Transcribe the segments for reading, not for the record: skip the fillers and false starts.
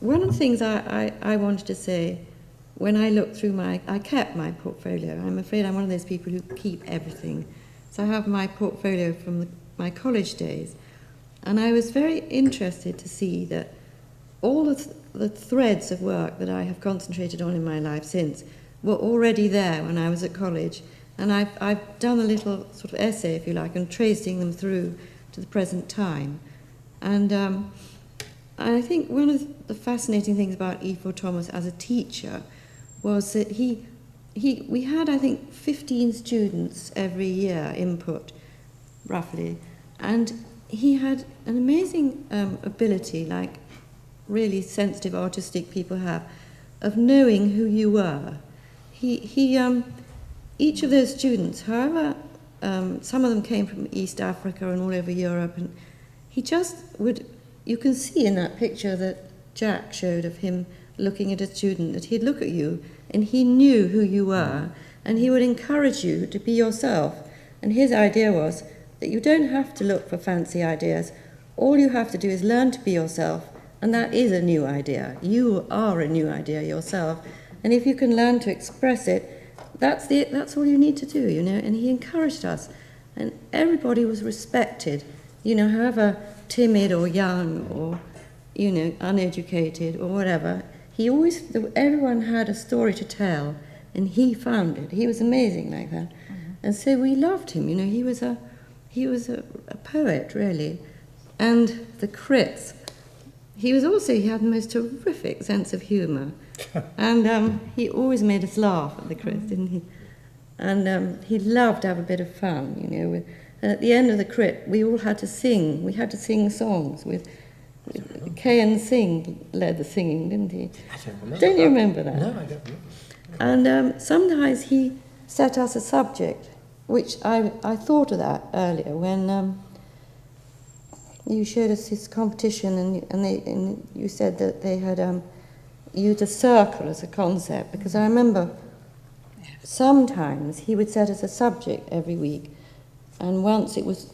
one of the things I wanted to say, when I looked through I kept my portfolio. I'm afraid I'm one of those people who keep everything. So I have my portfolio from my college days. And I was very interested to see that all the threads of work that I have concentrated on in my life since were already there when I was at college. And I've done a little sort of essay, if you like, and tracing them through to the present time. And I think one of the fascinating things about Ifor Thomas as a teacher was that we had, I think, 15 students every year input, roughly. And he had an amazing ability, like really sensitive, artistic people have, of knowing who you were. Each of those students, however, some of them came from East Africa and all over Europe, and he just would, you can see in that picture that Jack showed of him looking at a student, that he'd look at you and he knew who you were, and he would encourage you to be yourself. And his idea was that you don't have to look for fancy ideas. All you have to do is learn to be yourself, and that is a new idea. You are a new idea yourself. And if you can learn to express it, that's all you need to do, you know. And he encouraged us. And everybody was respected, you know, however timid or young or, you know, uneducated or whatever. Everyone had a story to tell, and he found it. He was amazing like that. Mm-hmm. And so we loved him, you know. He was a poet, really. And the crits, he had the most terrific sense of humour. And he always made us laugh at the crits, didn't he? And he loved to have a bit of fun, you know. And at the end of the crit, we all had to sing. We had to sing songs with K.N. Singh led the singing, didn't he? I don't remember. Don't you remember that? No, I don't remember. And sometimes he set us a subject, which I thought of that earlier when you showed us this competition, and you said that they had used a circle as a concept, because I remember sometimes he would set us a subject every week, and once it was,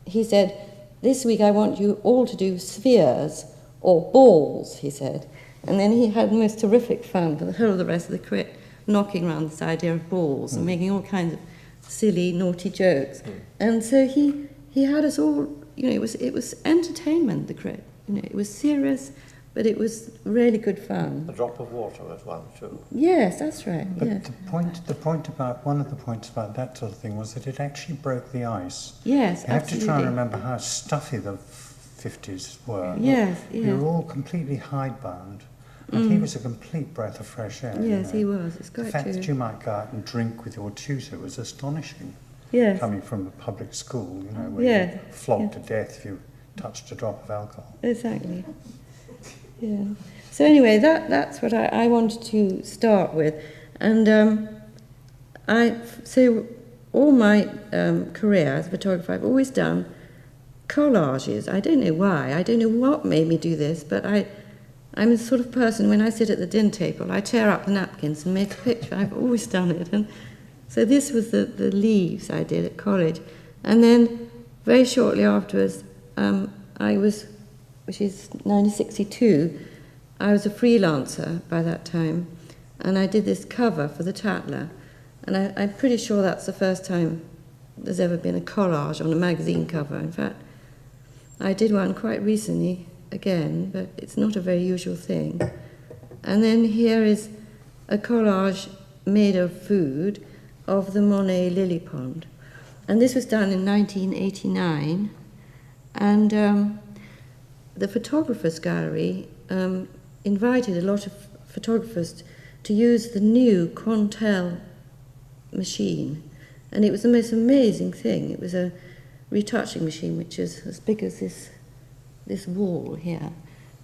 he said, "This week I want you all to do spheres or balls," he said. And then he had the most terrific fun for the whole of the rest of the crit, knocking around this idea of balls and making all kinds of silly, naughty jokes. And so he had us all, you know, it was entertainment, the crit. You know, it was serious, but it was really good fun. A drop of water was one too. Yes, that's right. But yeah. the point about, one of the points about that sort of thing was that it actually broke the ice. Yes, You have absolutely. to try and remember how stuffy the 50s were. Yes, We yes. were all completely hidebound, and he was a complete breath of fresh air. Yes, you know. he was. It's quite The fact true. that you might go out and drink with your tutor was astonishing. Yes. Coming from a public school, you know, where Yes, you're flogged yes. to death if you touched a drop of alcohol. Exactly. Yeah. So anyway, that's what I wanted to start with, and so all my career as a photographer, I've always done collages. I don't know why. I don't know what made me do this, but I'm the sort of person, when I sit at the dinner table, I tear up the napkins and make a picture. I've always done it. And so this was the leaves I did at college. And then very shortly afterwards, which is 1962, I was a freelancer by that time, and I did this cover for the Tatler. And I'm pretty sure that's the first time there's ever been a collage on a magazine cover. In fact, I did one quite recently again, but it's not a very usual thing. And then here is a collage made of food of the Monet lily pond. And this was done in 1989. And the Photographers Gallery invited a lot of photographers to use the new Quantel machine. And it was the most amazing thing. It was a retouching machine which is as big as this wall here,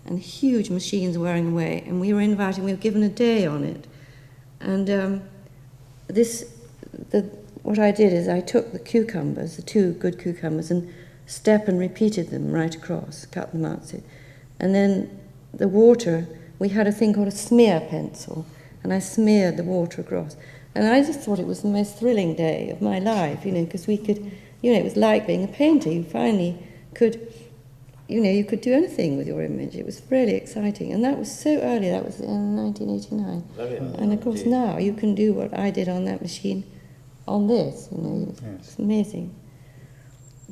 and huge machines wearing away, and we were given a day on it. And what I did is I took the cucumbers, the two good cucumbers, and step and repeated them right across, cut them out. And then the water, we had a thing called a smear pencil, and I smeared the water across. And I just thought it was the most thrilling day of my life, you know, because we could, you know, it was like being a painter. You finally could you know, you could do anything with your image. It was really exciting. And that was so early, that was in 1989. Very early, And of course indeed. now you can do what I did on that machine on this, you know, it's amazing.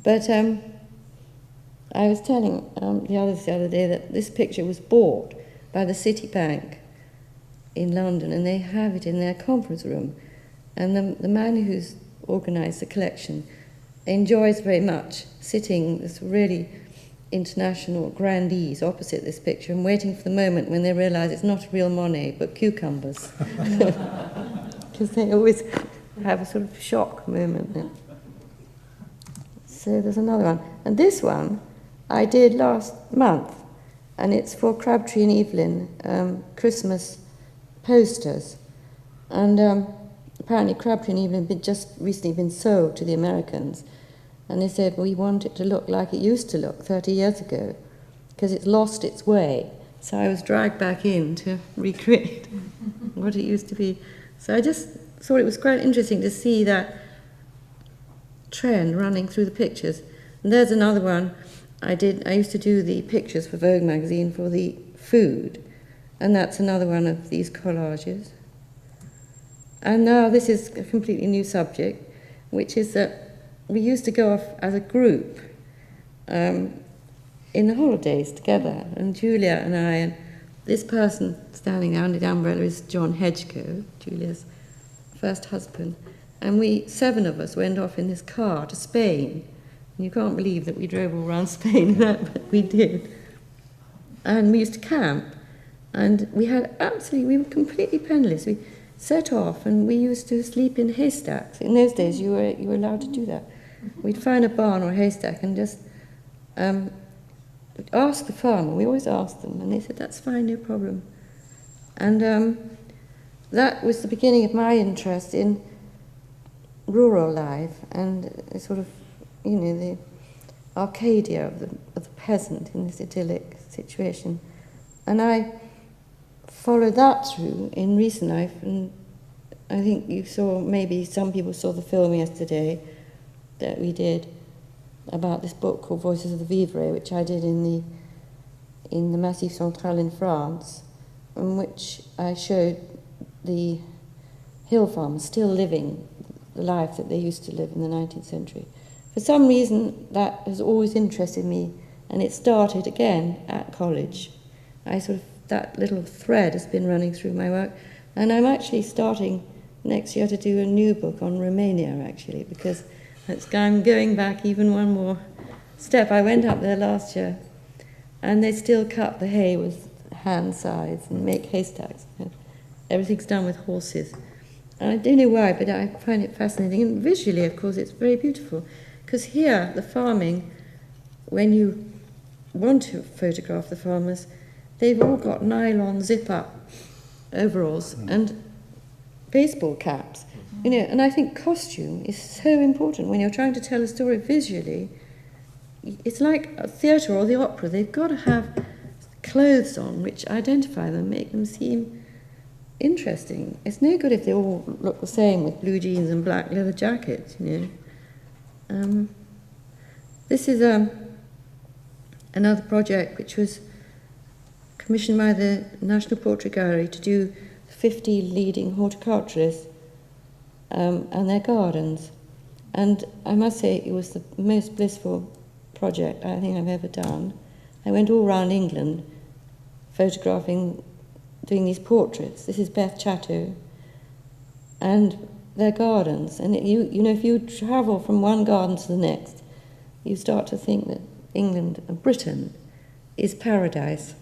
But I was telling the others the other day that this picture was bought by the Citibank in London, and they have it in their conference room. And the man who's organised the collection enjoys very much sitting this really international grandees opposite this picture and waiting for the moment when they realise it's not a real Monet but cucumbers. Because they always have a sort of shock moment then. So there's another one. And this one I did last month, and it's for Crabtree and Evelyn, Christmas posters. And apparently Crabtree and Evelyn had just recently been sold to the Americans, and they said, we want it to look like it used to look 30 years ago, because it's lost its way. So I was dragged back in to recreate what it used to be. So I just thought it was quite interesting to see that trend running through the pictures. And there's another one I did. I used to do the pictures for Vogue magazine for the food, and that's another one of these collages. And now this is a completely new subject, which is that we used to go off as a group in the holidays together, and Julia and I, and this person standing there under the umbrella is John Hedgecoe, Julia's first husband, and we, 7 of us, went off in this car to Spain. And you can't believe that we drove all around Spain in that, but we did. And we used to camp, and we were completely penniless. We set off, and we used to sleep in haystacks. In those days, you were allowed to do that. We'd find a barn or a haystack and just ask the farmer. We always asked them, and they said, that's fine, no problem. And that was the beginning of my interest in rural life and sort of, you know, the Arcadia of the peasant in this idyllic situation. And I followed that through in recent life, and I think you saw, maybe some people saw the film yesterday that we did about this book called Voices of the Vivre, which I did in the Massif Central in France, in which I showed the hill farmers still living the life that they used to live in the 19th century. For some reason, that has always interested me, and it started again at college. That little thread has been running through my work, and I'm actually starting next year to do a new book on Romania, actually, because I'm going back even one more step. I went up there last year, and they still cut the hay with hand scythes and make haystacks. Everything's done with horses. And I don't know why, but I find it fascinating. And visually, of course, it's very beautiful. Because here, the farming, when you want to photograph the farmers, they've all got nylon zip-up overalls and baseball caps. You know, and I think costume is so important when you're trying to tell a story visually. It's like a theatre or the opera. They've got to have clothes on which identify them, make them seem interesting. It's no good if they all look the same with blue jeans and black leather jackets, you know. This is another project which was commissioned by the National Portrait Gallery to do 50 leading horticulturists and their gardens. And I must say it was the most blissful project I think I've ever done. I went all around England photographing, doing these portraits. This is Beth Chatto and their gardens. And you know, if you travel from one garden to the next, you start to think that England and Britain is paradise.